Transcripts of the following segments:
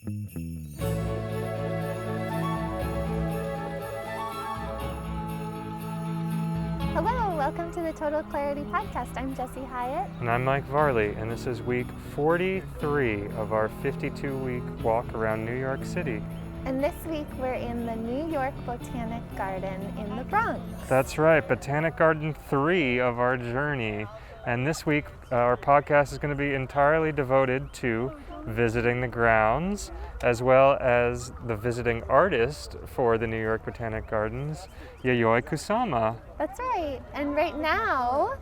Hello, welcome to the Total Clarity Podcast. I'm Jessie Hyatt. And I'm Mike Varley, and this is week 43 of our 52-week walk around New York City. And this week we're in the New York Botanic Garden in the Bronx. That's right, Botanic Garden 3 of our journey. And this week our podcast is going to be entirely devoted to visiting the grounds, as well as the visiting artist for the New York Botanic Gardens, Yayoi Kusama. That's right. And right now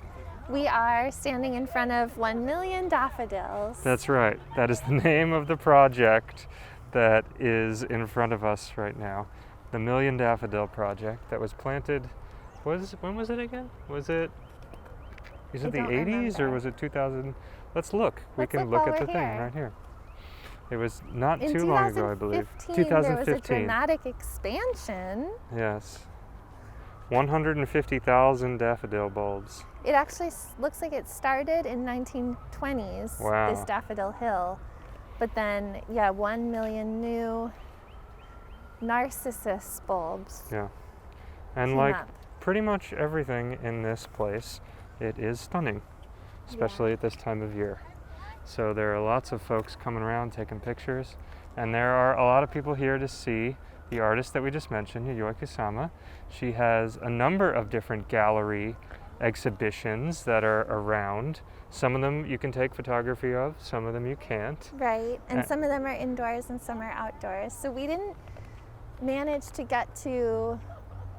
we are standing in front of 1 million daffodils. That's right. That is the name of the project that is in front of us right now. The Million Daffodil Project that was planted, when was it again? Is it the 80s or was it 2000? Let's look. We can look at the thing right here. It was not too long ago, I believe. 2015. There was a dramatic expansion. Yes. 150,000 daffodil bulbs. It actually looks like it started in 1920s, Wow. This Daffodil Hill. But then, 1 million new narcissus bulbs. Yeah. And like pretty much everything in this place, it is stunning, especially at this time of year. So there are lots of folks coming around taking pictures, and there are a lot of people here to see the artist that we just mentioned, Yayoi Kusama. She has a number of different gallery exhibitions that are around. Some of them you can take photography of, some of them you can't. Right, and some of them are indoors and some are outdoors. So we didn't manage to get to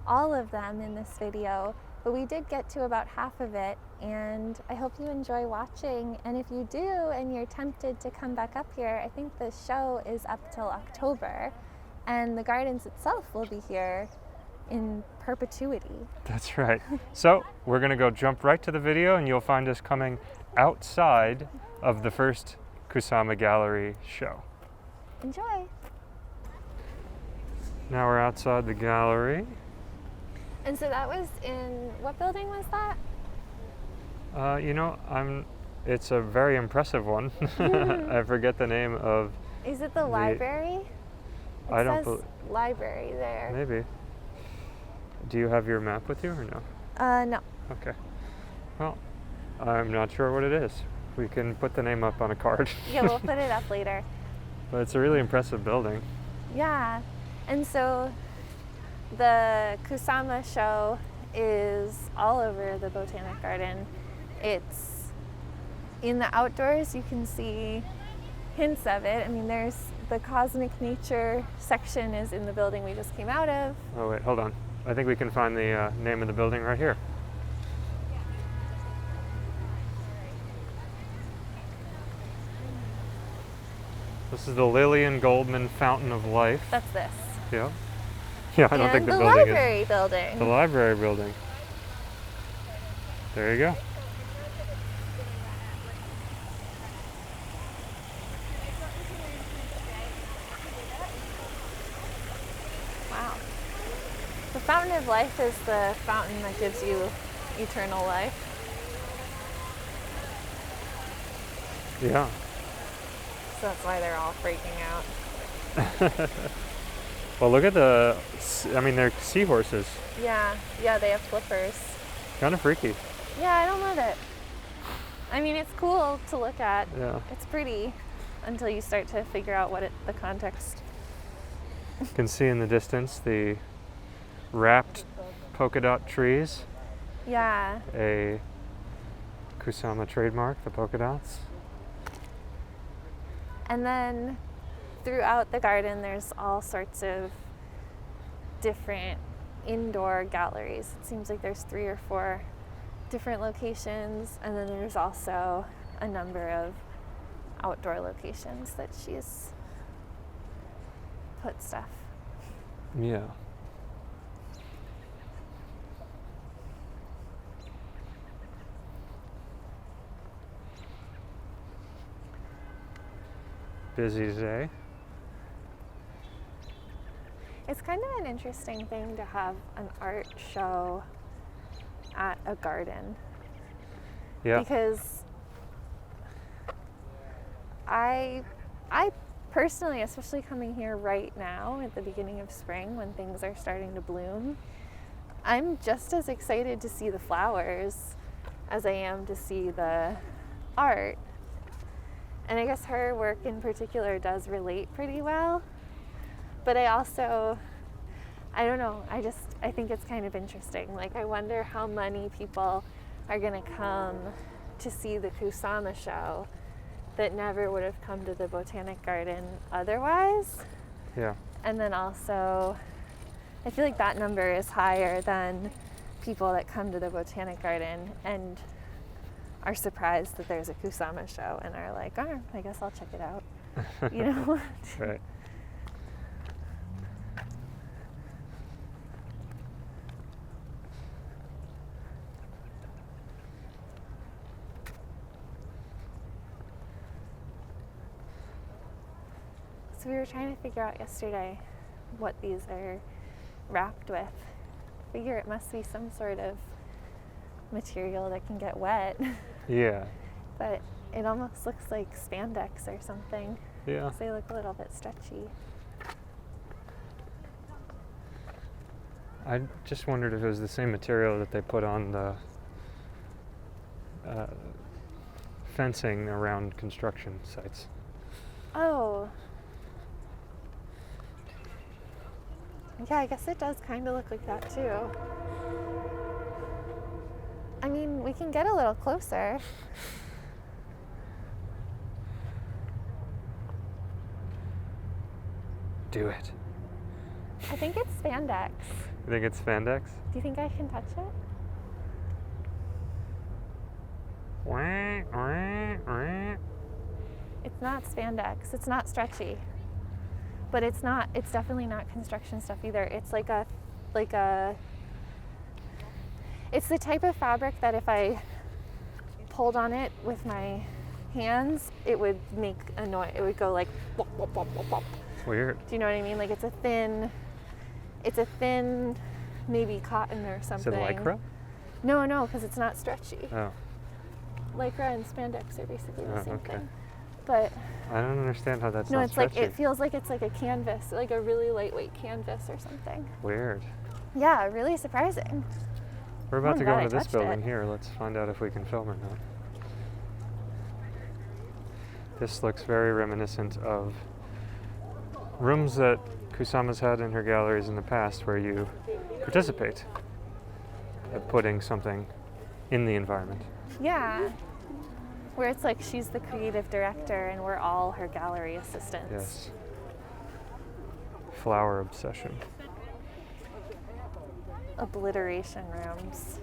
all of them in this video, but we did get to about half of it, and I hope you enjoy watching. And if you do and you're tempted to come back up here, I think the show is up till October, and the gardens itself will be here in perpetuity. That's right. So we're going to go jump right to the video, and you'll find us coming outside of the first Kusama Gallery show. Enjoy. Now we're outside the gallery. And so that was in, what building was that? It's a very impressive one. I forget the name of. Is it the library? I don't says library there. Maybe. Do you have your map with you or no? No. Okay. Well, I'm not sure what it is. We can put the name up on a card. Yeah, we'll put it up later. But it's a really impressive building. Yeah. And so the Kusama show is all over the Botanic Garden. It's in the outdoors. You can see hints of it. I mean, there's the cosmic nature section is in the building we just came out of. Oh, wait, hold on. I think we can find the name of the building right here. This is the Lillian Goldman Fountain of Life. That's this. Yeah. Yeah, I don't think the building library building. The library building. There you go. Wow. The Fountain of Life is the fountain that gives you eternal life. Yeah. So that's why they're all freaking out. Well, look at they're seahorses. Yeah, they have flippers. Kind of freaky. Yeah, I don't love it. I mean, it's cool to look at. Yeah. It's pretty until you start to figure out the context. You can see in the distance the wrapped polka dot trees. Yeah. A Kusama trademark, the polka dots. And then throughout the garden, there's all sorts of different indoor galleries. It seems like there's 3 or 4 different locations, and then there's also a number of outdoor locations that she's put stuff. Yeah. Busy day. It's kind of an interesting thing to have an art show at a garden. Yeah. Because I personally, especially coming here right now at the beginning of spring when things are starting to bloom, I'm just as excited to see the flowers as I am to see the art. And I guess her work in particular does relate pretty well. But I also, I don't know, I think it's kind of interesting. Like, I wonder how many people are going to come to see the Kusama show that never would have come to the Botanic Garden otherwise. Yeah. And then also, I feel like that number is higher than people that come to the Botanic Garden and are surprised that there's a Kusama show and are like, oh, I guess I'll check it out. You know? Right. So we were trying to figure out yesterday what these are wrapped with. Figure it must be some sort of material that can get wet. Yeah. But it almost looks like spandex or something. Yeah. They look a little bit stretchy. I just wondered if it was the same material that they put on the fencing around construction sites. Oh. Yeah, I guess it does kind of look like that too. I mean, we can get a little closer. Do it. I think it's spandex. You think it's spandex? Do you think I can touch it? It's not spandex. It's not stretchy. But it's definitely not construction stuff either. It's it's the type of fabric that if I pulled on it with my hands, it would make a noise. It would go like wop, wop, wop, wop, wop. Weird. Do you know what I mean? Like it's a thin, maybe cotton or something. Is it Lycra? No, because it's not stretchy. Oh. Lycra and spandex are basically the same okay. thing. But I don't understand how that's not it's stretchy. like, it feels like it's like a canvas, like a really lightweight canvas or something. Weird. Yeah, really surprising. We're about to go into this touched building it. here. Let's find out if we can film or not. This looks very reminiscent of rooms that Kusama's had in her galleries in the past where you participate at putting something in the environment. Yeah. Where it's like she's the creative director and we're all her gallery assistants. Yes. Flower obsession. Obliteration rooms.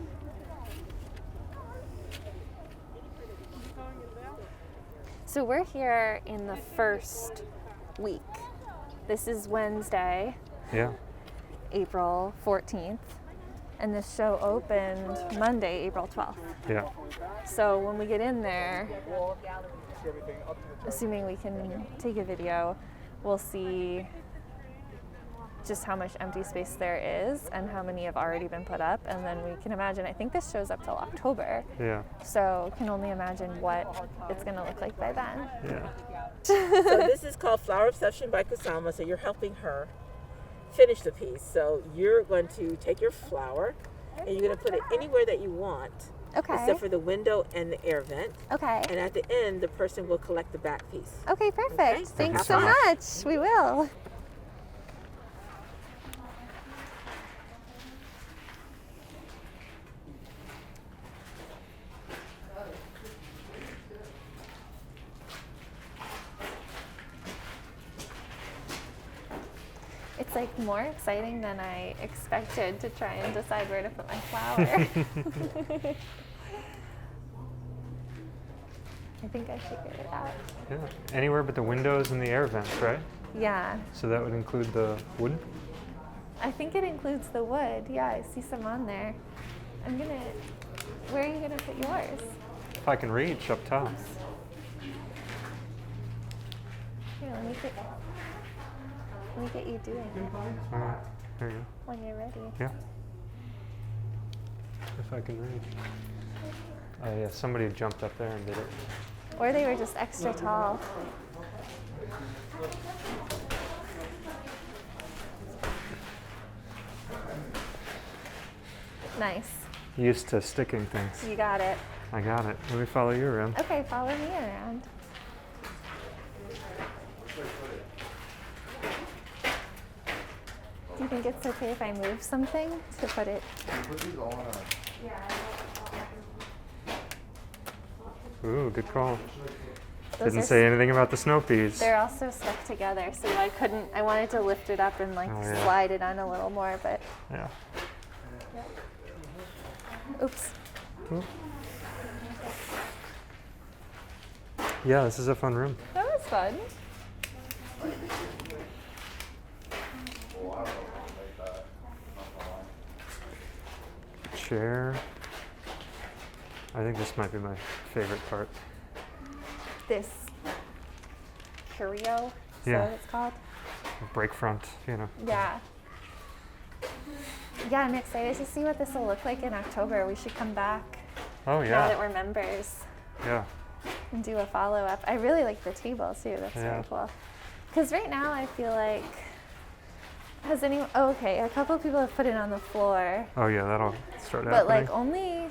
So we're here in the first week. This is Wednesday, Yeah. April 14th, and this show opened Monday, April 12th. Yeah. So when we get in there, assuming we can take a video, we'll see just how much empty space there is and how many have already been put up, and then we can imagine, I think this shows up till October, Yeah. so can only imagine what it's going to look like by then. Yeah. So this is called Flower Obsession by Kusama, so you're helping her finish the piece. So you're going to take your flower and you're going to put it anywhere that you want, Okay. except for the window and the air vent. Okay. And at the end, the person will collect the back piece. Okay, perfect. Okay. Thanks Thank so you so much. We will. It's like more exciting than I expected to try and decide where to put my flower. I think I figured it out. Yeah. Anywhere but the windows and the air vents, right? Yeah, So that would include the wood? I think it includes the wood. Yeah, I see some on there. Where are you gonna put yours? If I can reach up top. Here, let me get you doing it All right. There you go. when you're ready. Yeah. If I can reach. Oh yeah, somebody jumped up there and did it. Or they were just extra tall. Nice. Used to sticking things. You got it. I got it. Let me follow you around. Okay, follow me around. Do you think it's okay if I move something to put it? Ooh, good call. Those Didn't are say anything about the snow peas. They're also stuck together, so I wanted to lift it up and like Oh, yeah. slide it on a little more, but Yeah. oops. Cool. Yeah, this is a fun room. That was fun. Chair. I think this might be my favorite part. This curio, is Yeah. that what it's called? Break front, you know. Yeah. Yeah, I'm excited to see what this will look like in October. We should come back Oh now that yeah. we're members Yeah. and do a follow-up. I really like the table too. That's Yeah. very cool. Because right now I feel like, has anyone, oh, okay, a couple of people have put it on the floor, Oh yeah, that'll start but happening. like only,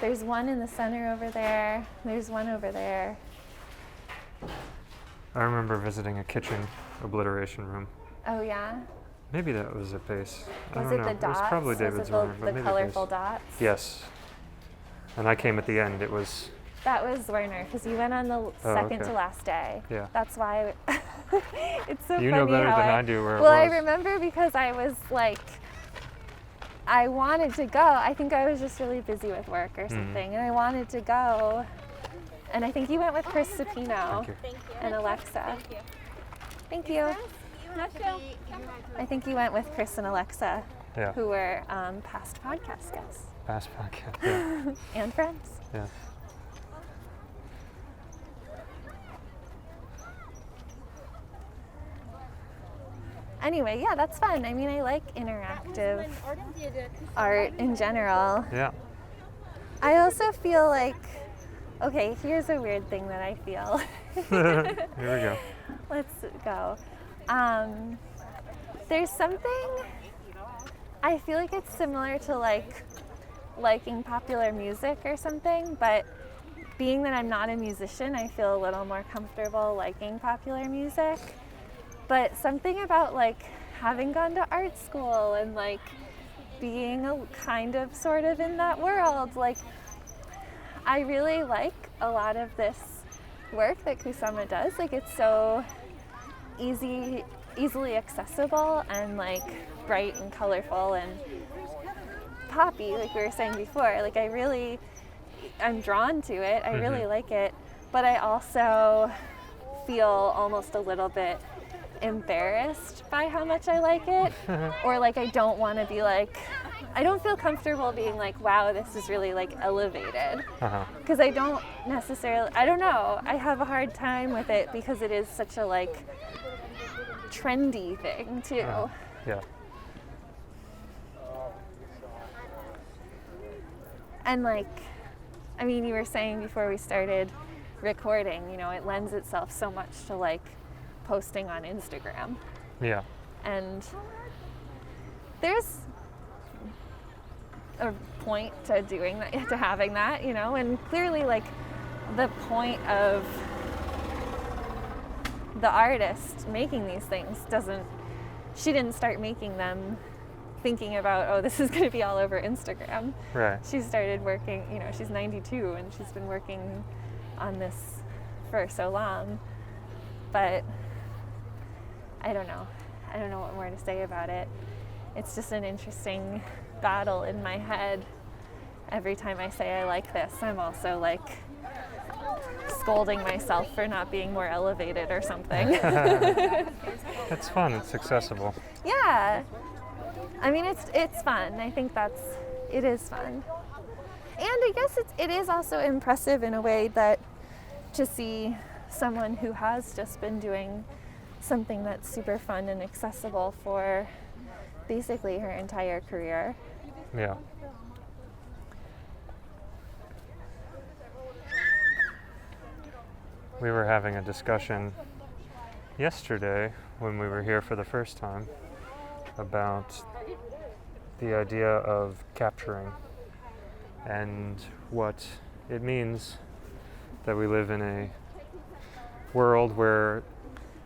there's one in the center over there, there's one over there. I remember visiting a kitchen obliteration room. Oh yeah? Maybe that was at base. I Was don't it know. the It dots? was probably Was David's it room, but the maybe colorful base. dots? Yes. And I came at the end. It was That was Werner, because you went on the second okay. to last day. Yeah. That's why it's so funny. You know better how than I do where it Well, I was. remember because I was like, I wanted to go. I think I was just really busy with work or something, and I wanted to go. And I think you went with Chris Supino Thank you. and Alexa. Thank you. I think you went with Chris and Alexa, Yeah. who were past podcast guests Past podcast. Yeah. and friends. Yeah. Anyway, yeah, that's fun. I mean, I like interactive art in general. Yeah. I also feel like, okay, here's a weird thing that I feel. Here we go. Let's go. There's something, I feel like it's similar to like liking popular music or something, but being that I'm not a musician, I feel a little more comfortable liking popular music. But something about like having gone to art school and like being a kind of sort of in that world, like I really like a lot of this work that Kusama does. Like it's so easily accessible and like bright and colorful and poppy, like we were saying before. Like I'm drawn to it. I really like it, but I also feel almost a little bit embarrassed by how much I like it, or like I don't want to be like, I don't feel comfortable being like, wow, this is really like elevated, because I don't necessarily, I don't know, I have a hard time with it because it is such a like trendy thing too. Yeah. And like, I mean, you were saying before we started recording, you know, it lends itself so much to like posting on Instagram. Yeah. And there's a point to doing that, to having that, you know, and clearly like the point of the artist making these things she didn't start making them thinking about, oh, this is going to be all over Instagram. Right. She started working, you know, she's 92 and she's been working on this for so long. But I don't know what more to say about it. It's just an interesting battle in my head. Every time I say I like this, I'm also like scolding myself for not being more elevated or something. It's fun. It's accessible. Yeah. I mean, it's fun. I think it is fun. And I guess it is also impressive in a way that to see someone who has just been doing something that's super fun and accessible for basically her entire career. Yeah. We were having a discussion yesterday when we were here for the first time about the idea of capturing and what it means that we live in a world where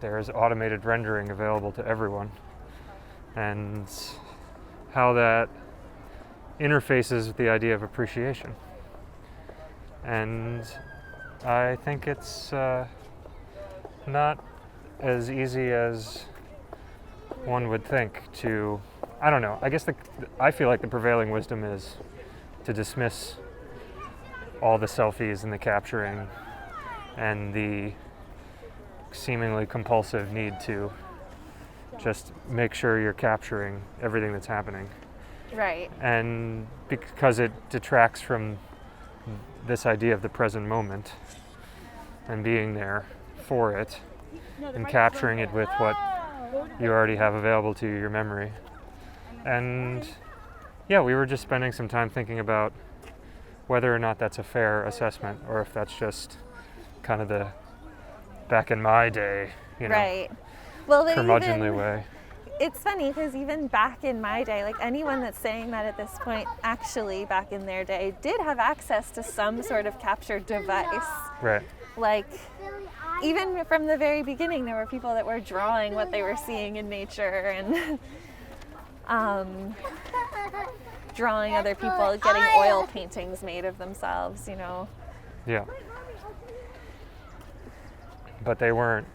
there's automated rendering available to everyone, and how that interfaces with the idea of appreciation. And I think it's not as easy as one would think to, I don't know, I guess I feel like the prevailing wisdom is to dismiss all the selfies and the capturing and the seemingly compulsive need to just make sure you're capturing everything that's happening. Right. And because it detracts from this idea of the present moment and being there for it and capturing it with what you already have available to you, your memory. And yeah, we were just spending some time thinking about whether or not that's a fair assessment, or if that's just kind of the back in my day, right. Well, curmudgeonly way. It's funny because even back in my day, like anyone that's saying that at this point, actually back in their day, did have access to some sort of capture device. Right. Like, even from the very beginning, there were people that were drawing what they were seeing in nature and drawing other people, getting oil paintings made of themselves, Yeah. But they weren't.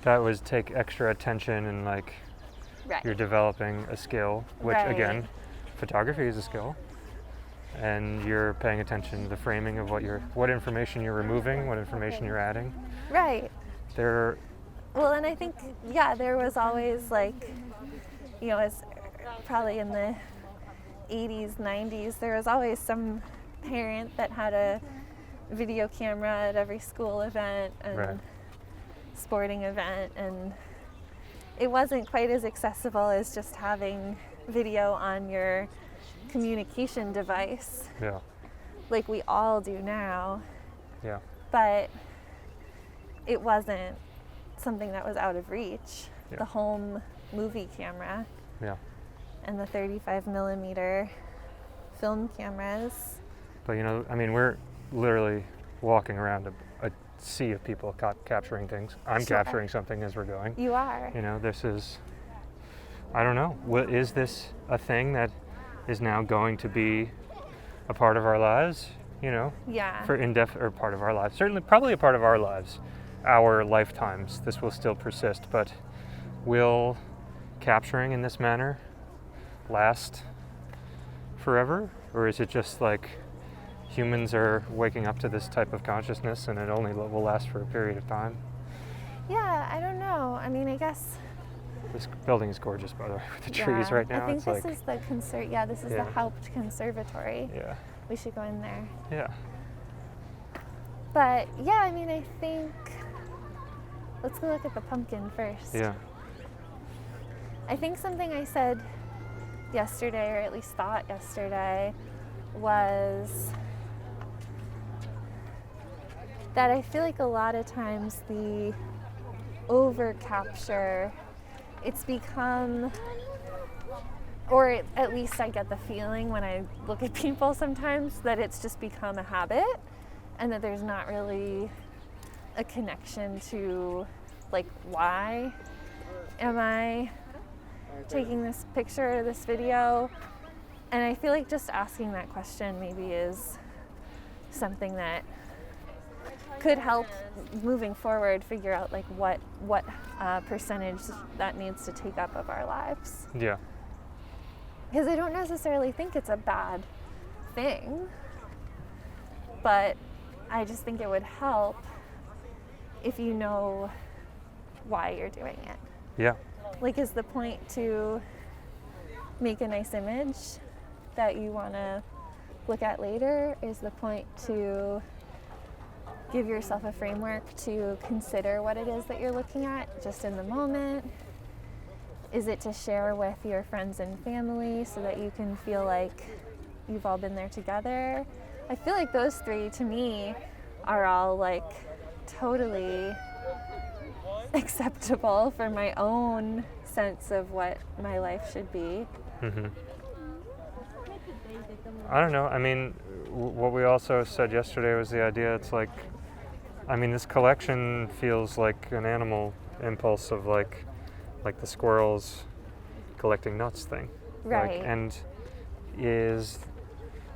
That was take extra attention and like right. You're developing a skill, which right. again, photography is a skill. And you're paying attention to the framing of what information you're removing, what information you're adding. Right. Well, and I think, there was always like, as probably in the 80s, 90s, there was always some parent that had a video camera at every school event and right. sporting event, and it wasn't quite as accessible as just having video on your communication device, like we all do now. Yeah. But it wasn't something that was out of reach. Yeah. The home movie camera. Yeah. And the 35 millimeter film cameras. But we're literally walking around a sea of people capturing things. I'm capturing something as we're going. You are. This is, I don't know. Is this a thing that is now going to be a part of our lives? Yeah. Or part of our lives. Certainly, probably a part of our lives, our lifetimes. This will still persist, but will capturing in this manner last forever? Or is it just like humans are waking up to this type of consciousness and it only will last for a period of time? Yeah, I don't know. I guess this building is gorgeous, by the way, with the trees right now. I think this is the this is the Haupt Conservatory. Yeah. We should go in there. Yeah. But I think let's go look at the pumpkin first. Yeah. I think something I said yesterday, or at least thought yesterday, was that I feel like a lot of times the over capture, it's become, or at least I get the feeling when I look at people sometimes, that it's just become a habit and that there's not really a connection to like, why am I taking this picture or this video? And I feel like just asking that question maybe is something that could help moving forward figure out like what percentage that needs to take up of our lives. Yeah. Because I don't necessarily think it's a bad thing, but I just think it would help if you know why you're doing it. Yeah. Like, is the point to make a nice image that you want to look at later? Is the point to give yourself a framework to consider what it is that you're looking at just in the moment? Is it to share with your friends and family so that you can feel like you've all been there together? I feel like those three to me are all like totally acceptable for my own sense of what my life should be. Mm-hmm. I don't know. I mean, what we also said yesterday was the idea. It's like, I mean, this collection feels like an animal impulse of like the squirrels collecting nuts thing. Right. Like, and is,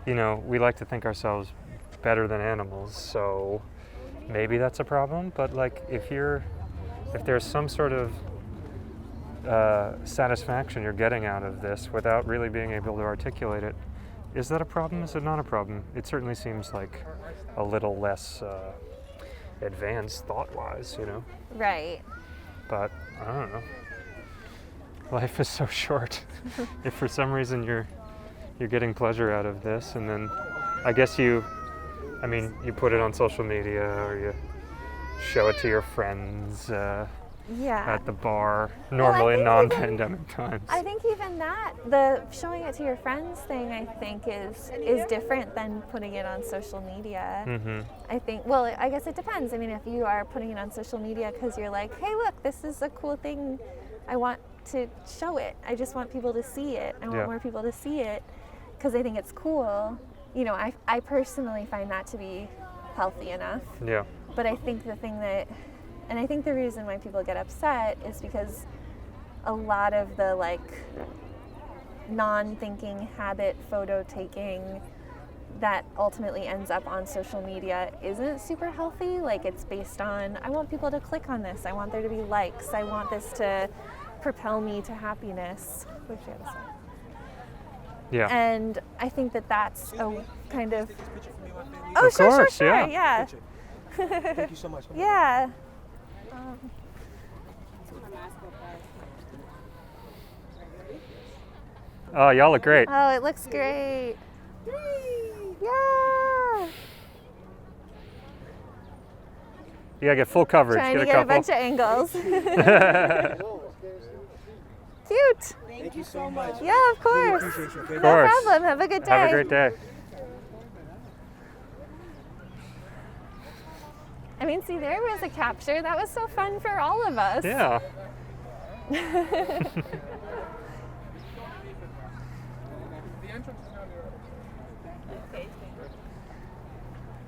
you know, we like to think ourselves better than animals, so maybe that's a problem. But like, if there's some sort of satisfaction you're getting out of this without really being able to articulate it, is that a problem? Is it not a problem? It certainly seems like a little less advanced thought-wise, you know? Right. But I don't know. Life is so short. If for some reason you're getting pleasure out of this, and then I guess you put it on social media or you show it to your friends at the bar, normally in non-pandemic times. I think even that, the showing it to your friends thing, I think is different than putting it on social media. Mm-hmm. I think, well, I guess it depends. I mean, if you are putting it on social media because you're like, hey, look, this is a cool thing, I want to show it. I just want people to see it. I want more people to see it because I think it's cool. You know, I personally find that to be healthy enough. Yeah. But I think and I think the reason why people get upset is because a lot of the like non-thinking habit photo taking that ultimately ends up on social media isn't super healthy. Like, it's based on, I want people to click on this, I want there to be likes, I want this to propel me to happiness. What did you have to say? Yeah. And I think that's a kind of, Of course, yeah. Thank you so much. Yeah. Oh, y'all look great. Oh, it looks great. Yeah. You gotta get full coverage. Trying to a get a couple. bunch of angles. Cute. Thank you so much. Yeah, of course. Appreciate you. Okay? Of No course. problem. Have a good day. Have a great day. I mean, see, there was a capture. That was so fun for all of us. Yeah.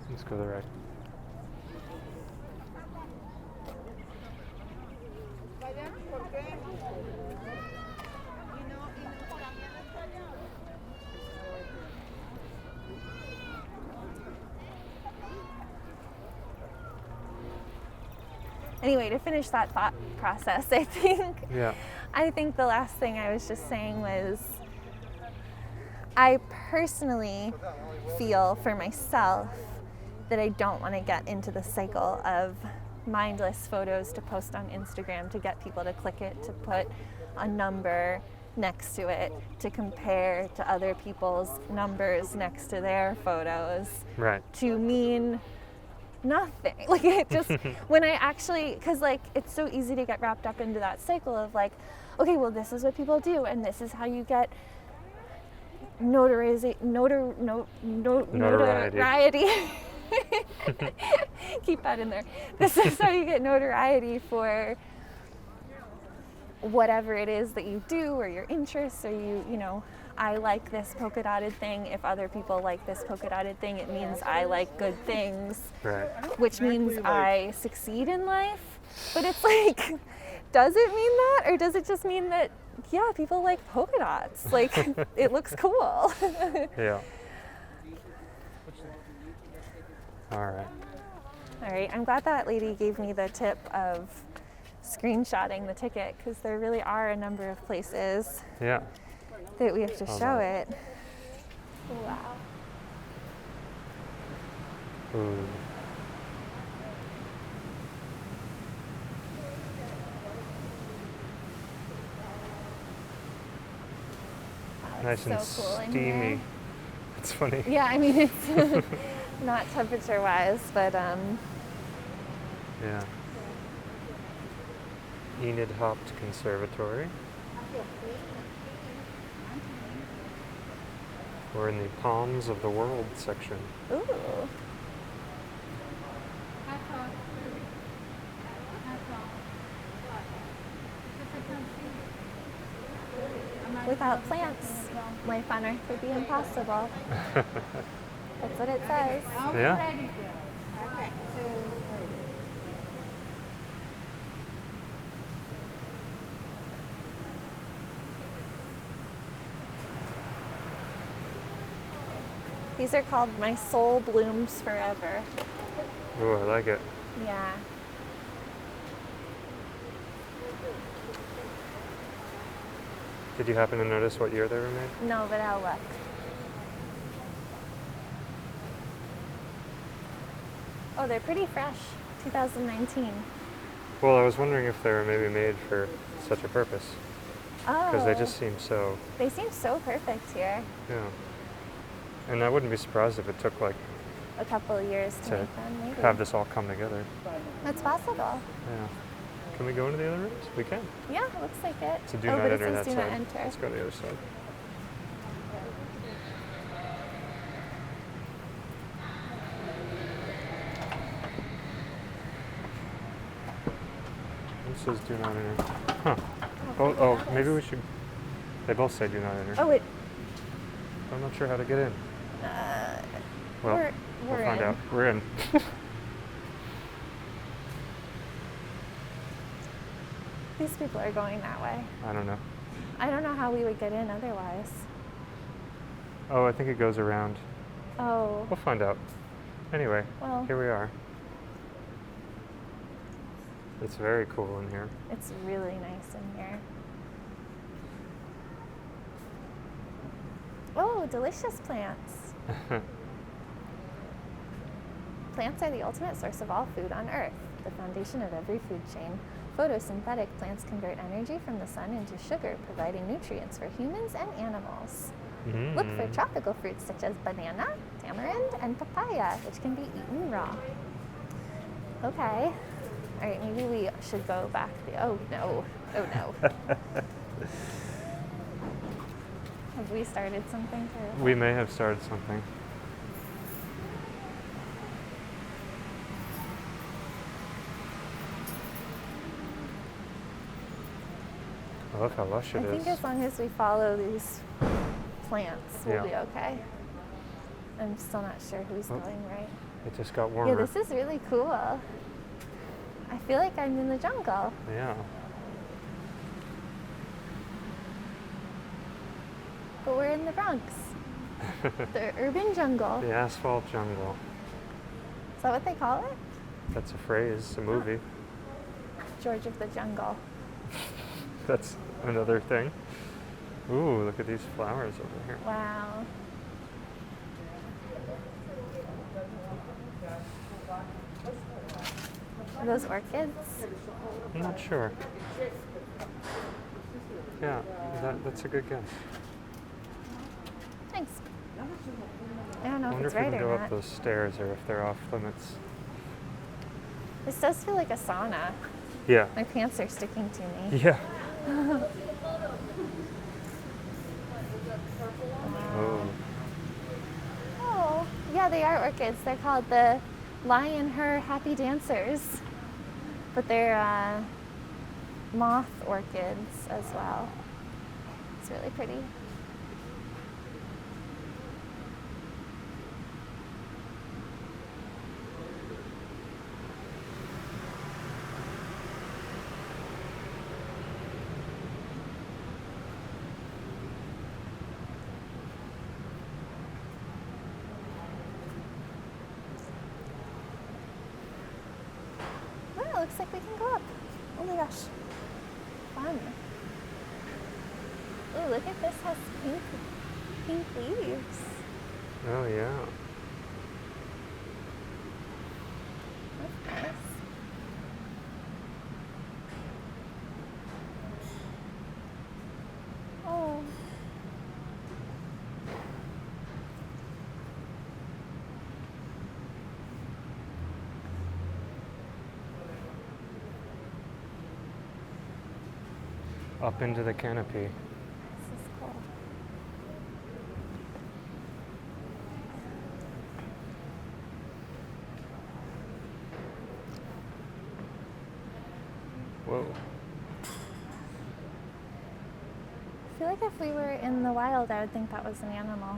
Let's go to the right. Anyway, to finish that thought process, I think the last thing I was just saying was I personally feel for myself that I don't want to get into the cycle of mindless photos to post on Instagram to get people to click it, to put a number next to it, to compare to other people's numbers next to their photos. Right. To mean nothing. Like, it just, when I actually, because like it's so easy to get wrapped up into that cycle of like, okay, well, this is what people do and this is how you get notoriety. Keep that in there. This is how you get notoriety for whatever it is that you do or your interests, or you know, I like this polka dotted thing. If other people like this polka dotted thing, it means I like good things, Right. which means I succeed in life. But it's like, does it mean that? Or does it just mean that, yeah, people like polka dots? Like, it looks cool. Yeah. All right. All right, I'm glad that lady gave me the tip of screenshotting the ticket, because there really are a number of places Yeah. that we have to show it. Wow. Ooh. Nice and so cool in steamy. here. It's funny. Yeah, I mean, it's not temperature-wise, but Yeah. Enid Haupt Conservatory. We're in the Palms of the World section. ooh. Without plants, life on Earth would be impossible. That's what it says. Yeah. These are called My Soul Blooms Forever. Ooh, I like it. Yeah. Did you happen to notice what year they were made? No, but I'll look. Oh, they're pretty fresh. 2019. Well, I was wondering if they were maybe made for such a purpose. Oh. Because they just seem so, They seem so perfect here. yeah. And I wouldn't be surprised if it took like A couple of years to to make them, maybe. have this all come together. That's possible. Yeah. Can we go into the other rooms? We can. Yeah, looks like it. So do oh, not but it enter says that do side. not enter. Let's go to the other side. It says do not enter. Huh. Oh, maybe we should. They both say do not enter. Oh, wait. I'm not sure how to get in. Well, we're we'll find in. out. We're in. These people are going that way. I don't know. I don't know how we would get in otherwise. Oh, I think it goes around. Oh, We'll find out. Anyway, well, here we are. It's very cool in here. it's really nice in here. Oh, delicious plants. Plants are the ultimate source of all food on Earth, the foundation of every food chain. Photosynthetic plants convert energy from the sun into sugar, providing nutrients for humans and animals. Look for tropical fruits such as banana, tamarind, and papaya, which can be eaten raw. Okay. All right, maybe we should go back. Oh, no. Oh, no. Have we started something terrible? We may have started something. I love how lush it I is. think as long as we follow these plants, we'll Yeah. be okay. I'm still not sure who's Oh. going right. It just got Yeah, warmer. this is really cool. I feel like I'm in the jungle. Yeah. But we're in the Bronx, the urban jungle. The asphalt jungle. Is that what they call it? That's a phrase, a movie. George of the Jungle. That's another thing. Ooh, look at these flowers over here. Wow. Are those orchids? I'm not sure. Yeah, that's a good guess. Thanks. I don't know I if wonder it's if we right can or go up not. those stairs or if they're off limits. This does feel like a sauna. Yeah. My pants are sticking to me. Yeah. Oh. Oh, yeah, they are orchids. They're called the lion her happy dancers. But they're moth orchids as well. It's really pretty. Well, it looks like we can go up. Oh my gosh. Fun. Oh, look at this, has pink leaves. Oh, yeah. That's nice. Oh. Up into the canopy. This is cool. Whoa. I feel like if we were in the wild, I would think that was an animal.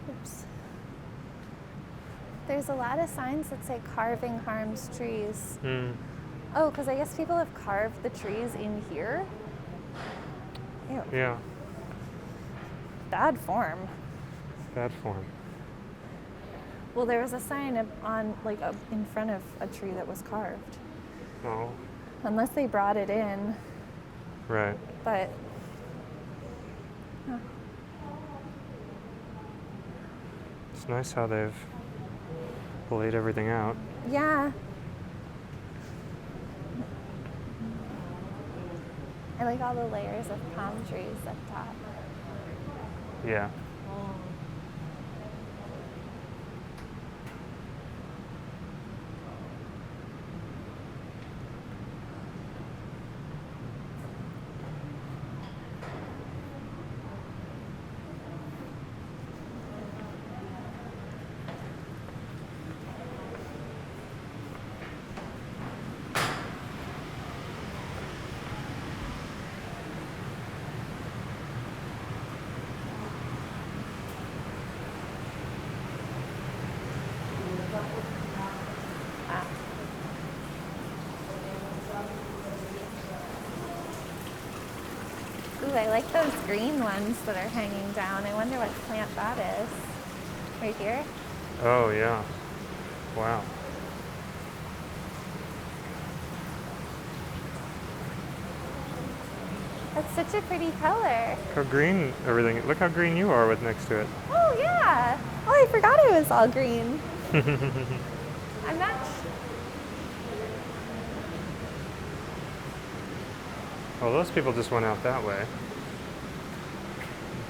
Oops. There's a lot of signs that say carving harms trees. Oh, because I guess people have carved the trees in here. Ew. Yeah. Bad form. Bad form. Well, there was a sign in front of a tree that was carved. Oh. Unless they brought it in. Right. But It's nice how they've laid everything out. yeah. I like all the layers of palm trees up top. Yeah. Ooh, I like those green ones that are hanging down. I wonder what plant that is. Right here? Oh, yeah. Wow. That's such a pretty color. How green everything. Look how green you are with next to it. Oh, yeah. Oh, I forgot it was all green. I'm not. Well, those people just went out that way.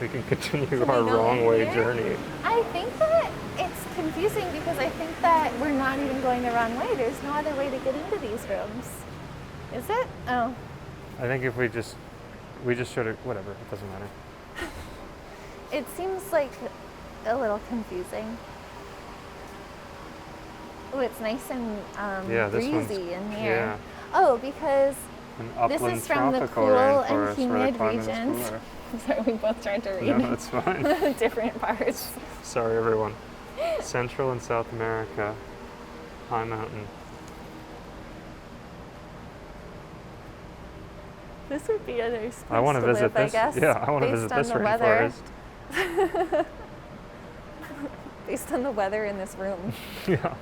We can continue Can we our go wrong in way here? journey. I think that it's confusing because I think that we're not even going the wrong way. There's no other way to get into these rooms. Is it? Oh. I think if we just should have, whatever, it doesn't matter. It seems like a little confusing. Oh, it's nice and Yeah, this one's- breezy in here. yeah. Oh, because An this upland is from the tropical cool rainforest and where the humid climate is regions. cooler. Sorry, we both tried to read No, that's fine. different parts. Sorry, everyone. Central and South America, high mountain. This would be a nice place I want to visit live, this. I guess. Yeah, I want to based visit on this the weather. rainforest. Based on the weather in this room. Yeah.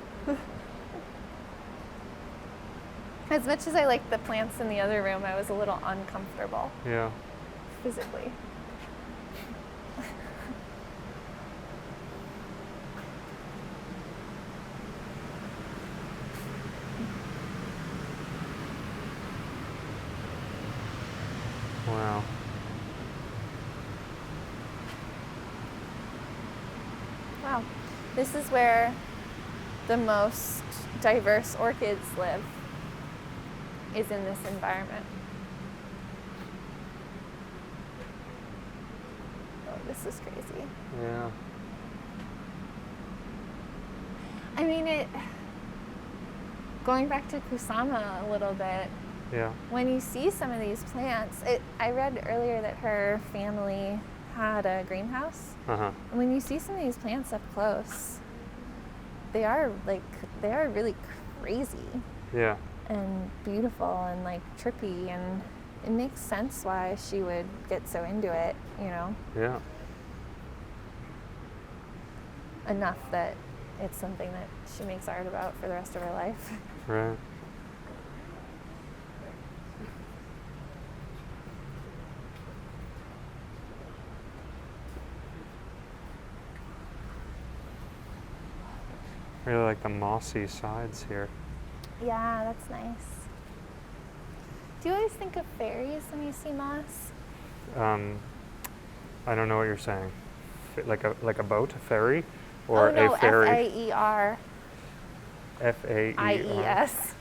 As much as I liked the plants in the other room, I was a little uncomfortable Yeah. physically. Wow. Wow. This is where the most diverse orchids live, is in this environment. Oh, this is crazy. Yeah. I mean, going back to Kusama a little bit, Yeah. when you see some of these plants, I read earlier that her family had a greenhouse. Uh-huh. And when you see some of these plants up close, they are really crazy Yeah. and beautiful and like trippy, and it makes sense why she would get so into it, you know, Yeah. enough that it's something that she makes art about for the rest of her life. Right. Really like the mossy sides here. Yeah, that's nice. Do you always think of fairies when you see moss? I don't know what you're saying. like a boat, a ferry, Oh or no, a ferry. F-A-E-R. F-A-E-R. I-E-S.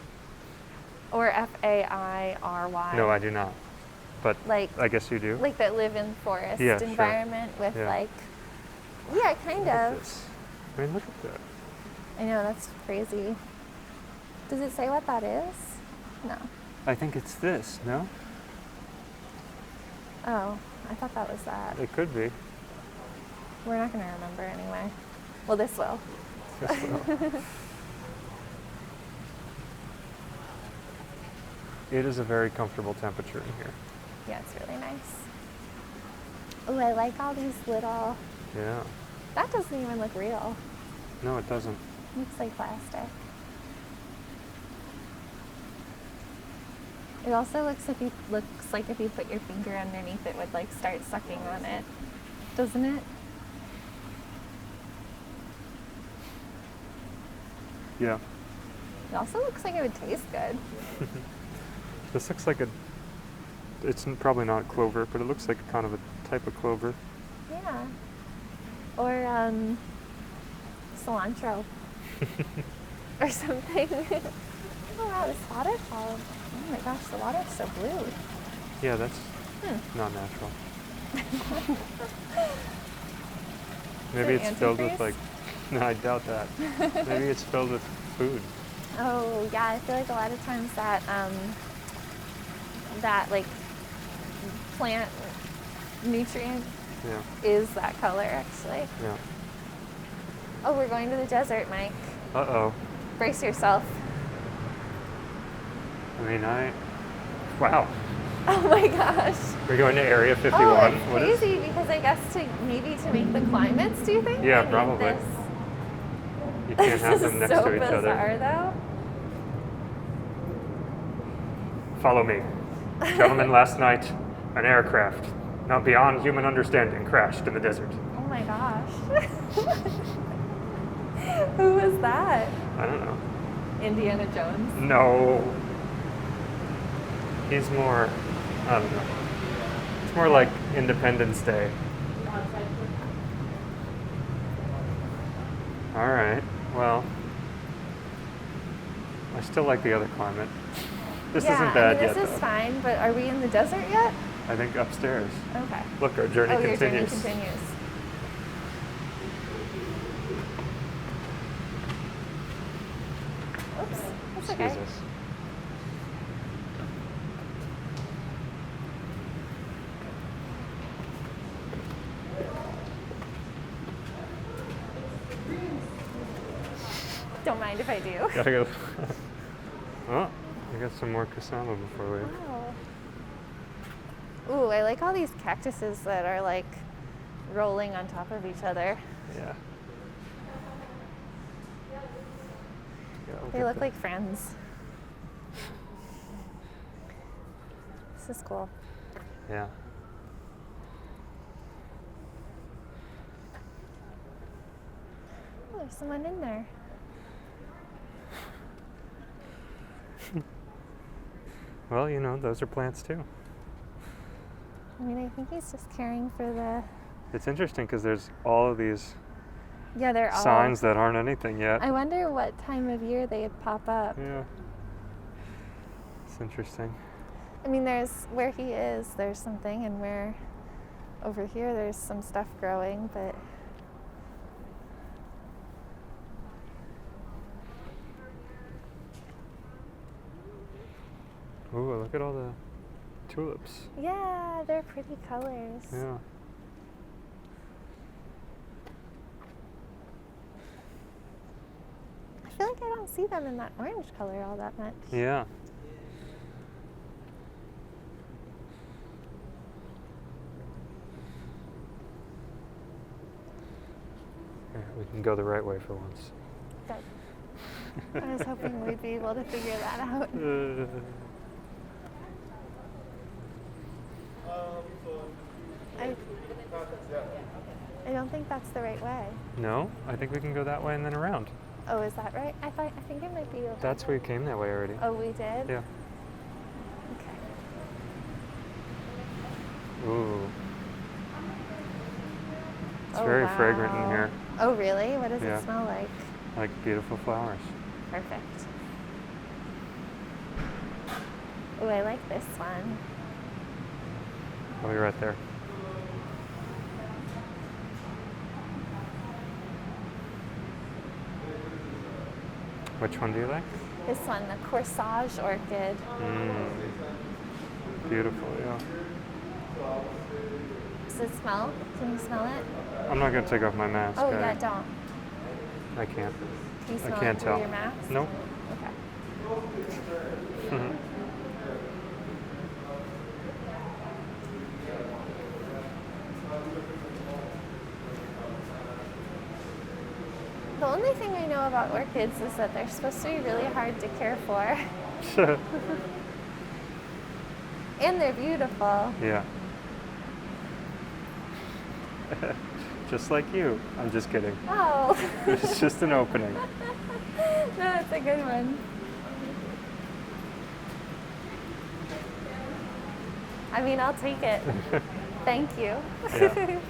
Or F-A-I-R-Y. No, I do not. But Like, I guess you do. like that live in forest Yeah, sure. environment with Yeah. like, yeah, kind Look at of. this. I mean, look at that. I know, that's crazy. Does it say what that is? No. I think it's this, no? Oh, I thought that was that. It could be. We're not going to remember anyway. Well, this will. Yes, well. It is a very comfortable temperature in here. Yeah, it's really nice. Oh, I like all these little, Yeah. that doesn't even look real. No, it doesn't. Looks like plastic. It also looks like if you put your finger underneath it would like start sucking on it. Doesn't it? Yeah. It also looks like it would taste good. This looks like it's probably not clover, but it looks like kind of a type of clover. Yeah. Or cilantro. Or something. Oh wow, this waterfall. Oh my gosh, the water's so blue. Yeah, that's not natural. Maybe it it's filled with antifreeze? like, no, I doubt that. Maybe it's filled with food. Oh yeah, I feel like a lot of times that that like plant nutrient Yeah, is that color actually. yeah. Oh, we're going to the desert, Mike. Uh-oh. Brace yourself. I mean, wow. Oh my gosh. We're going to Area 51. Oh, it's What is- crazy because I guess to make the climates, do you think? Yeah, I need probably. This. You can't have This them is next so to each bizarre, other. though. Follow me. Gentlemen, last night, an aircraft, not beyond human understanding, crashed in the desert. Oh my gosh. Who was that? I don't know. Indiana Jones. No. He's more, I don't know. It's more like Independence Day. All right, well, I still like the other climate. This yeah, isn't bad I mean, yet, this is though. fine, but are we in the desert yet? I think upstairs. Okay. Look, our journey Oh, your journey continues. continues. Oops, that's okay. Jesus. Don't mind if I do. Gotta go. Oh, I got some more Kusama before we. Wow. Ooh, I like all these cactuses that are like rolling on top of each other. Yeah. They look like friends. This is cool. Yeah. Oh, there's someone in there. Well, you know, those are plants too. I mean, I think he's just caring for the. It's interesting because there's all of these Yeah, they're all. signs that aren't anything yet. I wonder what time of year they pop up. Yeah. It's interesting. I mean, there's where he is, there's something, and where over here there's some stuff growing, but. Ooh, look at all the tulips. Yeah, they're pretty colors. Yeah. I feel like I don't see them in that orange color all that much. Yeah. Here, we can go the right way for once. Good. I was hoping we'd be able to figure that out. I don't think that's the right way. No, I think we can go that way and then around. Oh, is that right? I think it might be. That's where we came that way already. Oh, we did? Yeah. Okay. Ooh. It's very fragrant in here. Oh, really? What does Yeah. it smell like? Like beautiful flowers. Perfect. Oh, I like this one. Oh, you're right there. Which one do you like? This one, the Corsage Orchid. Beautiful, yeah. Does it smell? Can you smell it? I'm not gonna take off my mask. Oh, yeah, don't. I can't. Can you smell I can't it through tell. your mask? Nope. Okay. The only thing I know about orchids is that they're supposed to be really hard to care for. And they're beautiful. Yeah. Just like you. I'm just kidding. Oh. It's just an opening. No, it's a good one. I mean, I'll take it. Thank you. Yeah.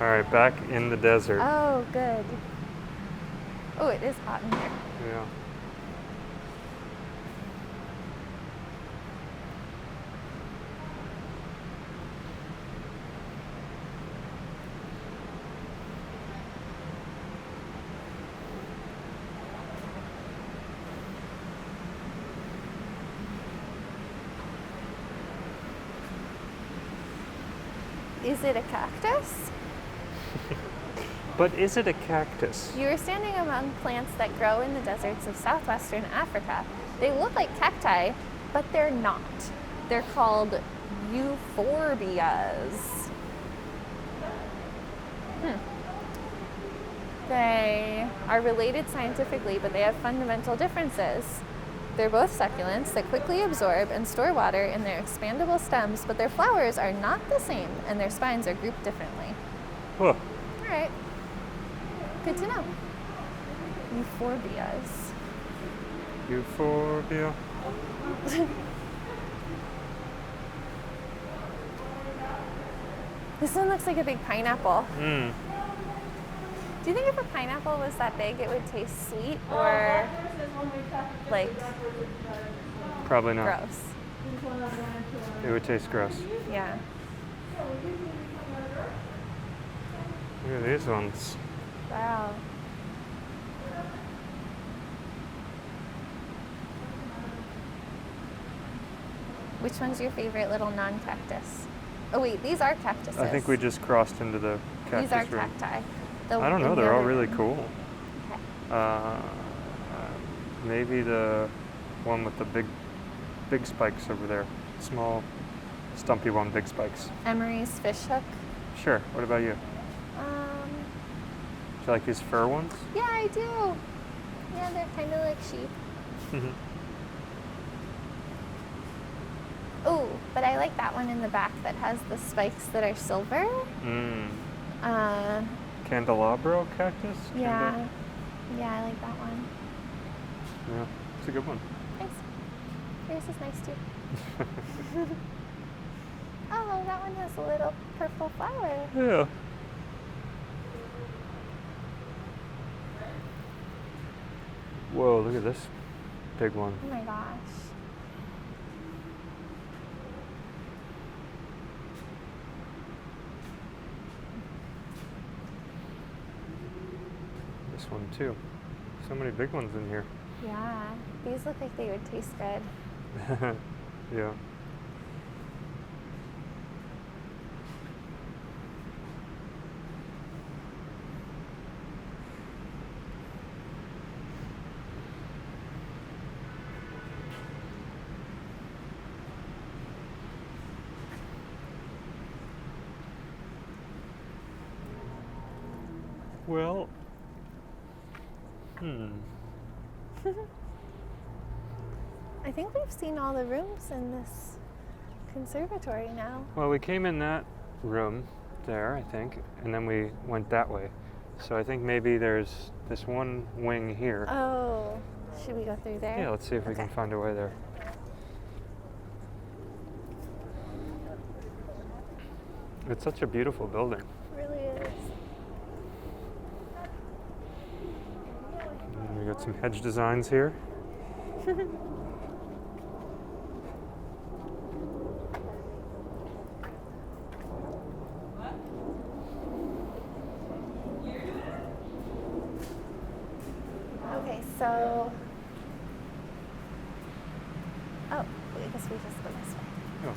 All right, back in the desert. Oh, good. Oh, it is hot in here. Yeah. Is it a cactus? But is it a cactus? You are standing among plants that grow in the deserts of southwestern Africa. They look like cacti, but they're not. They're called euphorbias. They are related scientifically, but they have fundamental differences. They're both succulents that quickly absorb and store water in their expandable stems, but their flowers are not the same, and their spines are grouped differently. Whoa. All right. Good to know. Euphorbias. Euphorbia. This one looks like a big pineapple. Mm. Do you think if a pineapple was that big, it would taste sweet or like Probably not. gross? It would taste gross. Yeah. Look at these ones. Wow. Which one's your favorite little non-cactus? Oh wait, these are cactuses. I think we just crossed into the cactus These are room. cacti. I don't know. They're all really cool. cool. Okay. Maybe the one with the big spikes over there. Small, stumpy one, big spikes. Emery's fishhook. Sure. What about you? Do you like these fur ones? Yeah, I do. Yeah, they're kind of like sheep. Oh, but I like that one in the back that has the spikes that are silver. Candelabra Cactus? Yeah. Yeah, I like that one. Yeah, it's a good one. Thanks. Yours is nice too. Oh, that one has a little purple flower. Yeah. Whoa, look at this big one. Oh my gosh. This one too. So many big ones in here. Yeah, these look like they would taste good. Yeah. Well, I think we've seen all the rooms in this conservatory now. well, we came in that room there, I think, and then we went that way. So I think maybe there's this one wing here. Oh, should we go through there? Yeah, let's see if we can Okay. find a way there. It's such a beautiful building. It really is. got some hedge designs here. Okay, so. Oh, I guess we just go this way. Oh.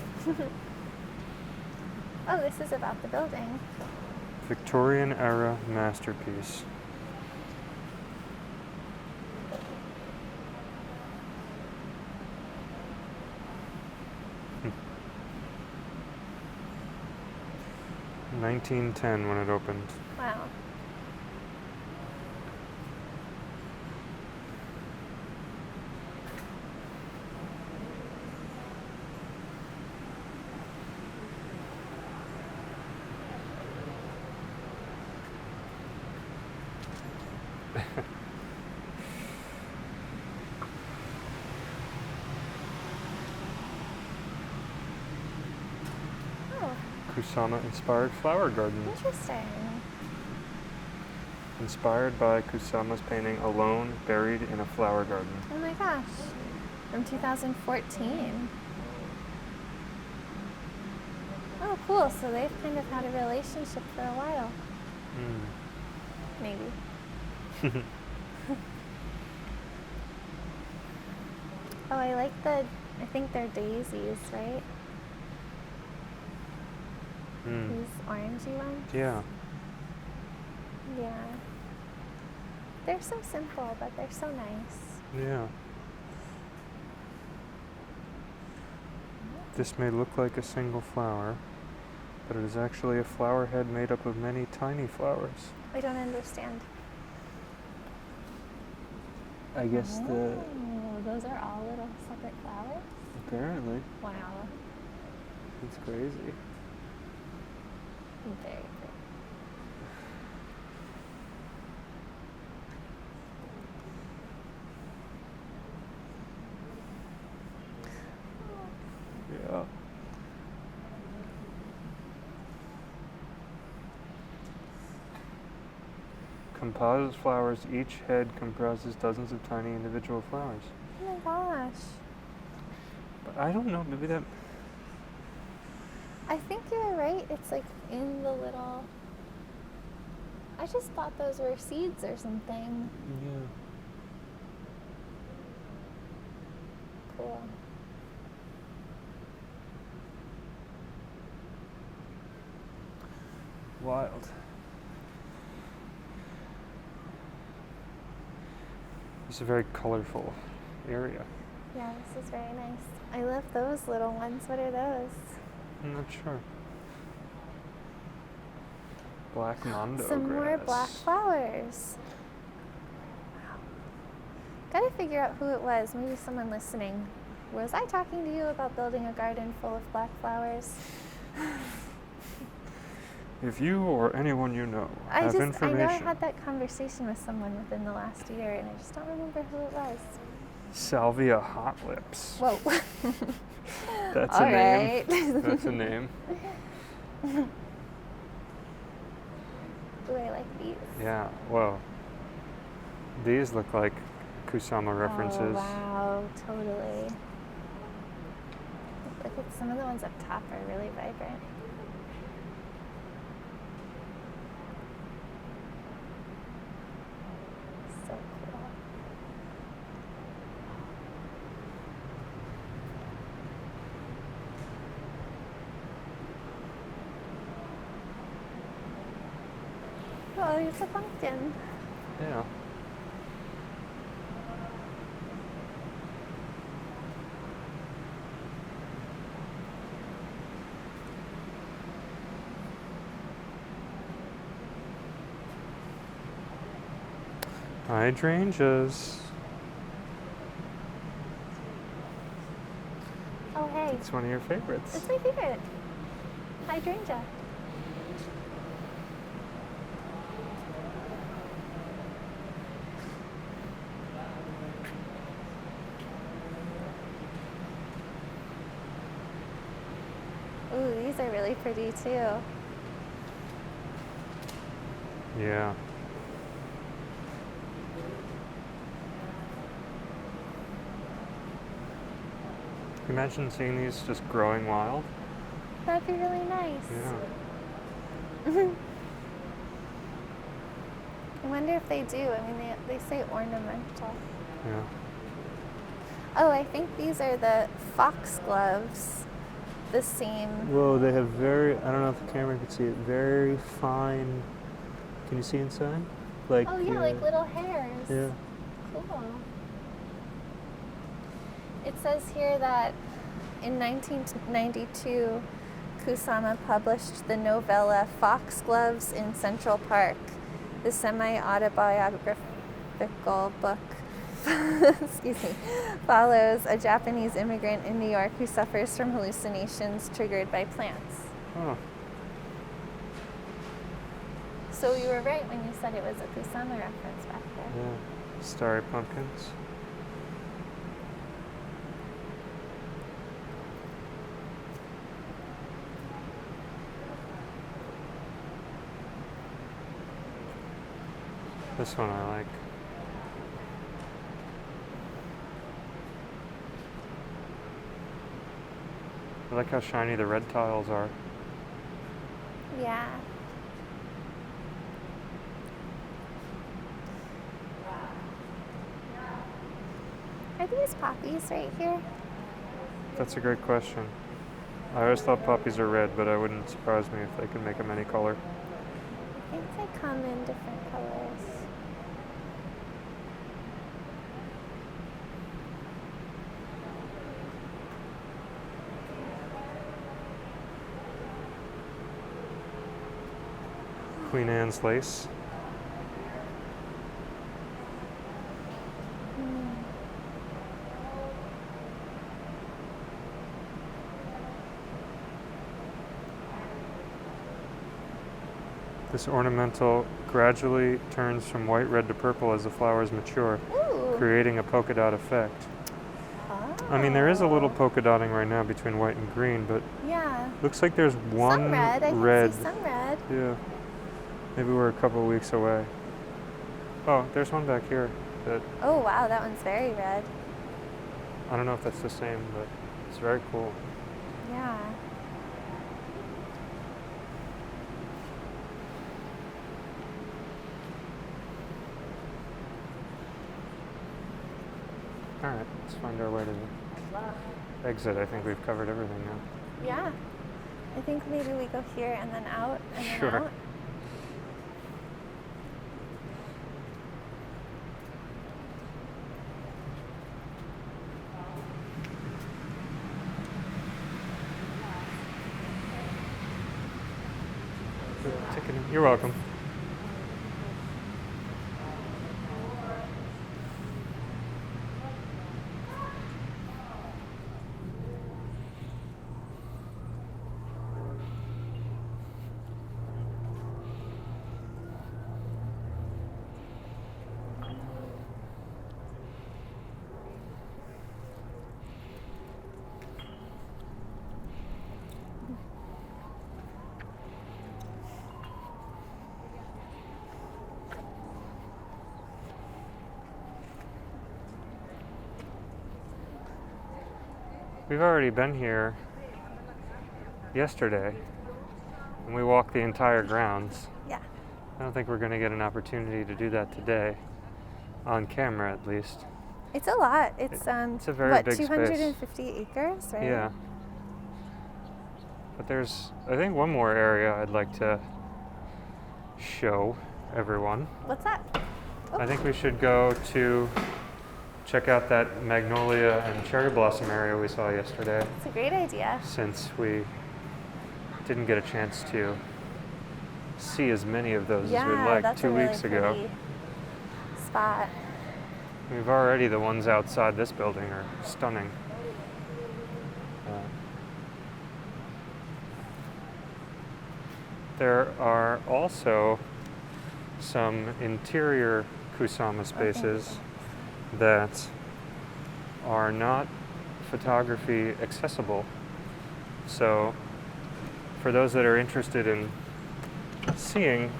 Oh, this is about the building. Victorian era masterpiece. Hmm. 1910 when it opened. Wow. Oh, Kusama inspired flower garden. interesting. Inspired by Kusama's painting Alone Buried in a Flower Garden. Oh my gosh. From 2014. Oh, cool. So they've kind of had a relationship for a while. Maybe. Oh, I like I think they're daisies, right? These orangey ones? Yeah. Yeah. They're so simple, but they're so nice. Yeah. This may look like a single flower, but it is actually a flower head made up of many tiny flowers. I don't understand. I guess Oh, those are all little separate flowers? apparently, Wow. it's crazy. Very pretty. Yeah. Composite flowers, each head comprises dozens of tiny individual flowers. Oh my gosh. But I don't know, maybe that. I think you're right. It's like in the little. I just thought those were seeds or something. Yeah. Cool. Wild. It's a very colorful area. Yeah, this is very nice. I love those little ones. What are those? I'm not sure. Black mondo Some more grass. black flowers. Wow. Gotta figure out who it was. Maybe someone listening. Was I talking to you about building a garden full of black flowers? If you or anyone you know have I information. know I had that conversation with someone within the last year, and I just don't remember who it was. Salvia hot lips. Whoa. That's All a name. right. That's a name. Ooh, I like these. Yeah. Whoa. These look like Kusama references. Oh, wow, totally. Look at some of the ones up top are really vibrant. So cool. Oh, there's a pumpkin. Yeah. Hydrangeas. Oh, hey. It's one of your favorites. It's my favorite. Hydrangea. Ooh, these are really pretty too. Yeah. Imagine seeing these just growing wild. That'd be really nice. Yeah. I wonder if they do. I mean, they say ornamental. Yeah. Oh, I think these are the foxgloves. The same. Whoa, they have very, I don't know if the camera can see it, very fine, can you see inside? Like, Oh yeah, like little hairs. Yeah. Cool. It says here that in 1992, Kusama published the novella Foxgloves in Central Park, the semi-autobiographical book excuse me, follows a Japanese immigrant in New York who suffers from hallucinations triggered by plants. Oh, So you were right when you said it was a Kusama reference back there. yeah. Starry pumpkins. This one I like. I like how shiny the red tiles are. Yeah. Are these poppies right here? That's a great question. I always thought poppies are red, but it wouldn't surprise me if they could make them any color. I think they come in different colors. Queen Anne's lace. This ornamental gradually turns from white, red to purple as the flowers mature, Ooh. creating a polka dot effect. I mean, there is a little polka dotting right now between white and green, but Yeah. looks like there's one Some red. I red. can see some red. Yeah. Maybe we're a couple of weeks away. Oh, there's one back here that Oh wow, that one's very red. I don't know if that's the same, but it's very cool. Yeah. All right, let's find our way to the exit. I think we've covered everything now. Yeah. I think maybe we go here and then out and then Sure. out. You're welcome. We've already been here yesterday, and we walked the entire grounds. Yeah. I don't think we're going to get an opportunity to do that today, on camera at least. It's a lot. It's a very what, big space. 250 acres, right? Yeah. But there's, I think, one more area I'd like to show everyone. What's that? Oh. I think we should go to check out that magnolia and cherry blossom area we saw yesterday, It's a great idea. since we didn't get a chance to see as many of those as we'd like that's 2 a really weeks ago. pretty spot. We've already, the ones outside this building are stunning. There are also some interior Kusama spaces that are not photography accessible. So for those that are interested in seeing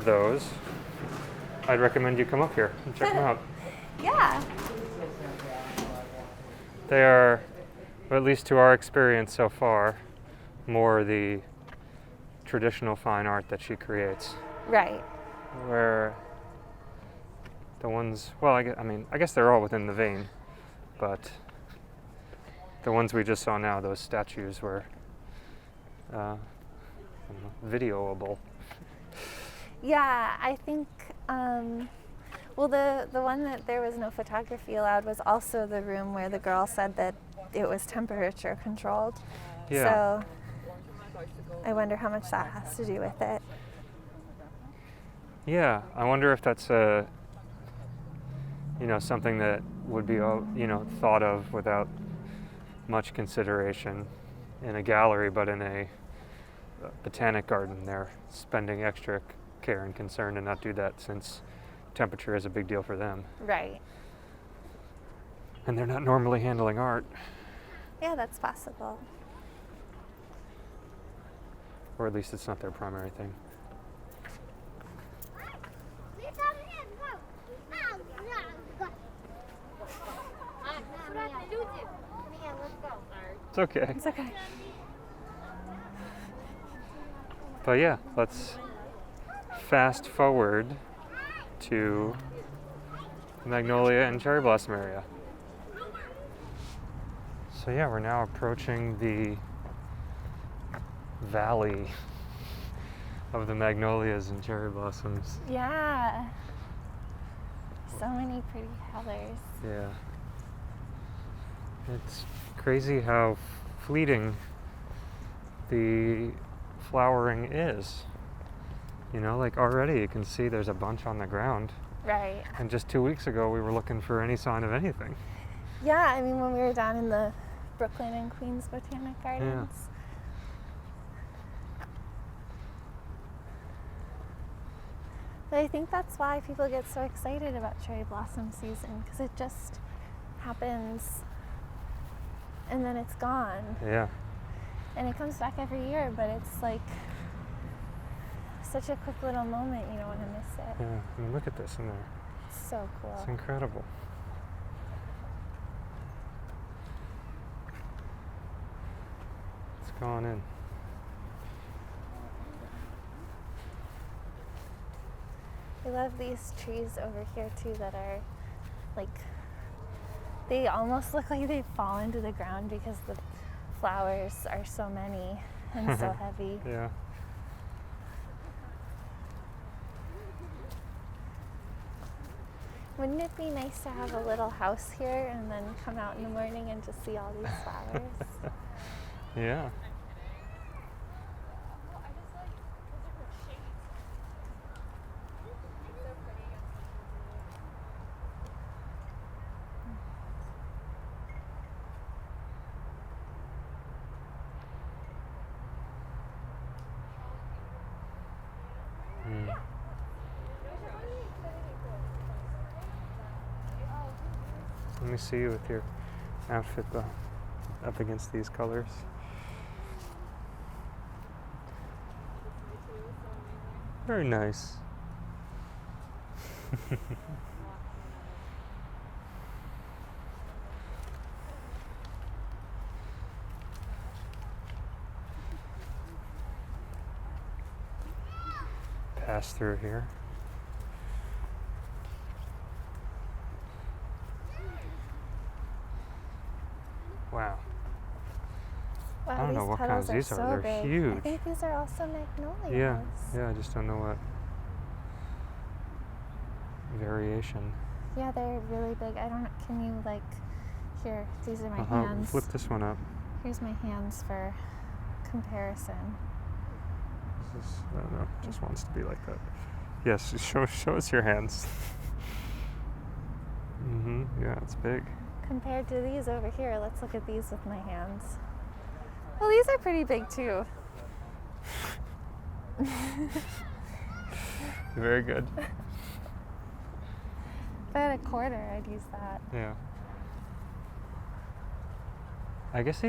those, I'd recommend you come up here and check them out. Yeah. They are or at least to our experience so far, more the traditional fine art that she creates. Right. Where the ones, well, I guess they're all within the vein, but the ones we just saw now, those statues were videoable. Yeah, I think, well, the one that there was no photography allowed was also the room where the girl said that it was temperature controlled. Yeah. So I wonder how much that has to do with it. Yeah, I wonder if that's something that would be, thought of without much consideration in a gallery, but in a botanic garden, they're spending extra care and concern to not do that, since temperature is a big deal for them. Right. And they're not normally handling art. Yeah, that's possible. Or at least it's not their primary thing. It's okay. It's okay. But yeah, let's fast forward to Magnolia and cherry blossom area. So yeah, we're now approaching the valley of the magnolias and cherry blossoms. Yeah. So many pretty colors. Yeah. It's crazy how fleeting the flowering is. Like already you can see there's a bunch on the ground. Right. And just 2 weeks ago we were looking for any sign of anything. Yeah, I mean, when we were down in the Brooklyn and Queens Botanic Gardens. But I think that's why people get so excited about cherry blossom season, because it just happens and then it's gone. Yeah. And it comes back every year, but it's like such a quick little moment, you don't want to miss it. Yeah. I mean, look at this in there. It's so cool. It's incredible. It's gone in. I love these trees over here too that are like, they almost look like they fall into the ground because the flowers are so many and so heavy. Yeah. Wouldn't it be nice to have a little house here and then come out in the morning and just see all these flowers? Yeah. Let me see you with your outfit up against these colors. Very nice. Pass through here. Wow. Wow, I don't know what kinds these are. They're big. huge. I think these are also magnolias. Yeah, I just don't know what variation. Yeah, they're really big. I don't, can you like, here, these are my hands. Flip this one up. Here's my hands for comparison. I don't know, just wants to be like that. Yes, show us your hands. Yeah, it's big. Compared to these over here, let's look at these with my hands. Well, these are pretty big too. Very good. If I had a quarter, I'd use that. Yeah. I guess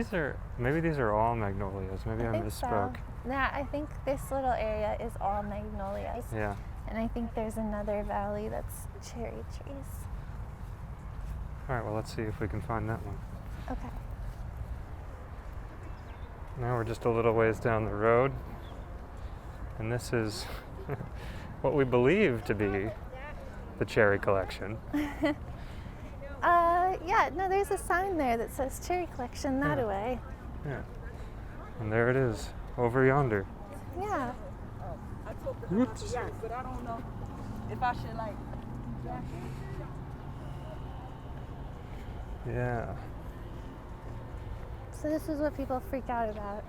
maybe these are all magnolias. Maybe I misspoke. So. Nah, I think this little area is all magnolias. Yeah. And I think there's another valley that's cherry trees. All right, well, let's see if we can find that one. Okay. Now we're just a little ways down the road, and this is what we believe to be the cherry collection. Yeah, no, there's a sign there that says cherry collection that away. Yeah. And there it is, over yonder. Yeah. I told them about the yacht, but I don't know if I should like. Yeah. So this is what people freak out about.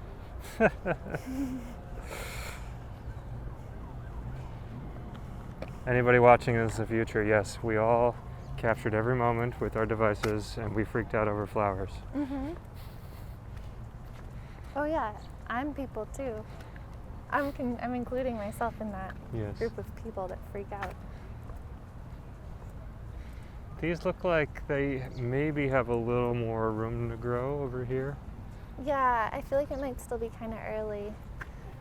Anybody watching this in the future, yes, we all captured every moment with our devices and we freaked out over flowers. Mm-hmm. Oh yeah, I'm people too. I'm including myself in that group of people that freak out. These look like they maybe have a little more room to grow over here. Yeah, I feel like it might still be kind of early.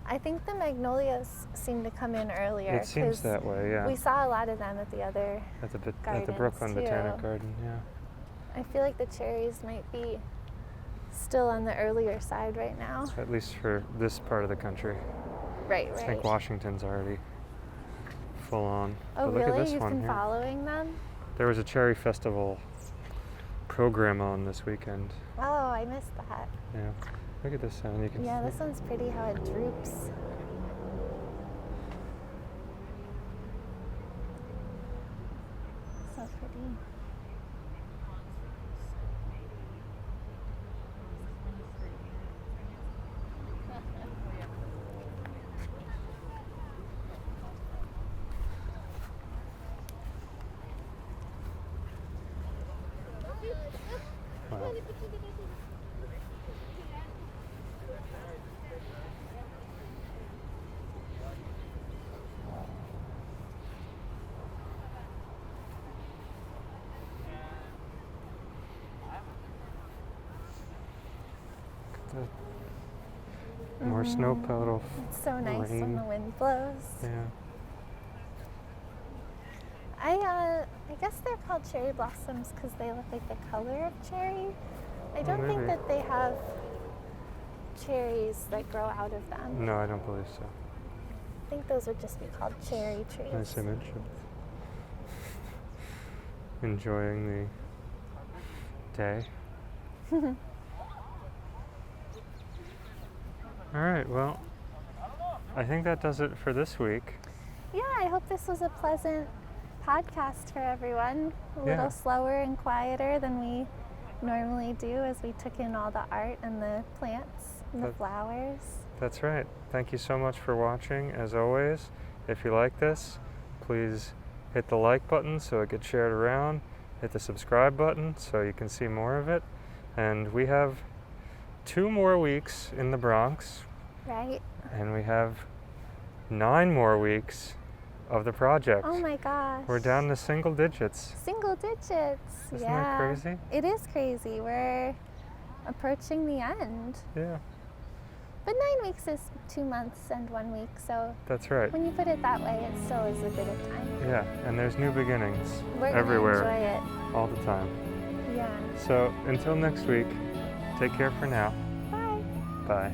I think the Magnolias seem to come in earlier. It seems that way, yeah. We saw a lot of them at the other At the gardens Brooklyn too. Botanic Garden, yeah. I feel like the cherries might be still on the earlier side right now. At least for this part of the country. Right. I think Washington's already full on. Oh, But look really? at this You've one been here. following them? There was a cherry festival program on this weekend. Oh, I missed that. Yeah. Look at this one. You can Yeah, see. this one's pretty how it droops. So pretty. Wow. More snow puddle. It's so nice when rain. the wind blows. Yeah. I guess they're called cherry blossoms because they look like the color of cherry. I don't think maybe. that they have cherries that grow out of them. No, I don't believe so. I think those would just be called cherry trees. Nice image of enjoying the day. All right, well, I think that does it for this week. Yeah, I hope this was a pleasant podcast for everyone. A little slower and quieter than we normally do as we took in all the art and the plants and the flowers. That's right. Thank you so much for watching. As always, if you like this, please hit the like button so it gets shared around. Hit the subscribe button so you can see more of it. And we have 2 more weeks in the Bronx. Right? And we have 9 more weeks of the project. Oh my gosh. We're down to single digits. Single digits. Isn't yeah. that crazy? It is crazy. We're approaching the end. Yeah. But 9 weeks is 2 months and 1 week, so That's right. when you put it that way, it still is a bit of time. Yeah, and there's new beginnings We're gonna everywhere, enjoy it. all the time. Yeah. So until next week, take care for now. Bye. Bye.